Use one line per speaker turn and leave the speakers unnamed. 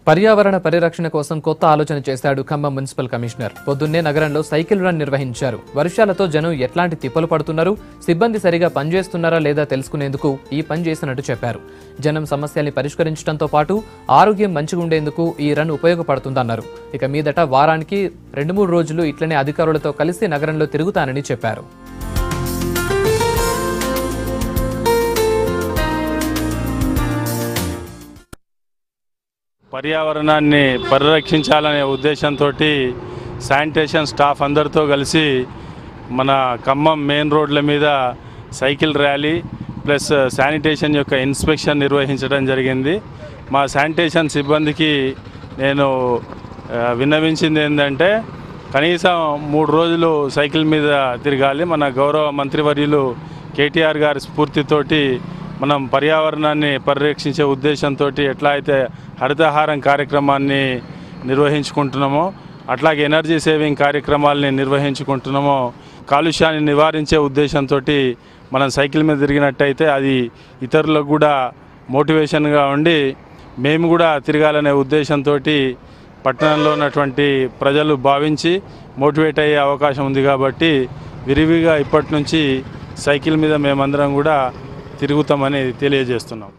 పర్యావరణ పరిరక్షణ కోసం కొత్త ఆలోచన చేశాడు ఖమ్మం మున్సిపల్ కమిషనర్. పొద్దున్నే నగరంలో సైకిల్ రన్ నిర్వహించారు. వర్షాలతో జనం ఎట్లాంటి తిప్పలు పడుతున్నారు, సిబ్బంది సరిగా పనిచేస్తున్నారా లేదా తెలుసుకునేందుకు ఈ పని చేసినట్టు చెప్పారు. జనం సమస్యల్ని పరిష్కరించడంతో పాటు ఆరోగ్యం మంచిగా ఉండేందుకు ఈ రన్ ఉపయోగపడుతుందన్నారు. ఇక మీదట వారానికి 2-3 రోజులు ఇట్లనే అధికారులతో కలిసి నగరంలో తిరుగుతానని చెప్పారు.
పర్యావరణాన్ని పరిరక్షించాలనే ఉద్దేశంతో శానిటేషన్ స్టాఫ్ అందరితో కలిసి మన ఖమ్మం మెయిన్ రోడ్ల మీద సైకిల్ ర్యాలీ ప్లస్ శానిటేషన్ యొక్క ఇన్స్పెక్షన్ నిర్వహించడం జరిగింది. మా శానిటేషన్ సిబ్బందికి నేను విన్నవించింది ఏంటంటే కనీసం 3 రోజులు సైకిల్ మీద తిరగాలి. మన గౌరవ మంత్రివర్యులు కేటీఆర్ గారి స్ఫూర్తితోటి మనం పర్యావరణాన్ని పరిరక్షించే ఉద్దేశంతో ఎట్లా అయితే హరితహారం కార్యక్రమాన్ని నిర్వహించుకుంటున్నామో అట్లాగే ఎనర్జీ సేవింగ్ కార్యక్రమాలని నిర్వహించుకుంటున్నామో కాలుష్యాన్ని నివారించే ఉద్దేశంతో మనం సైకిల్ మీద తిరిగినట్టయితే అది ఇతరులకు కూడా మోటివేషన్గా ఉండి మేము కూడా తిరగాలనే ఉద్దేశంతో పట్టణంలో ఉన్నటువంటి ప్రజలు భావించి మోటివేట్ అయ్యే అవకాశం ఉంది. కాబట్టి విరివిగా ఇప్పటి నుంచి సైకిల్ మీద మేమందరం కూడా తిరుగుతామని తెలియజేస్తున్నాం.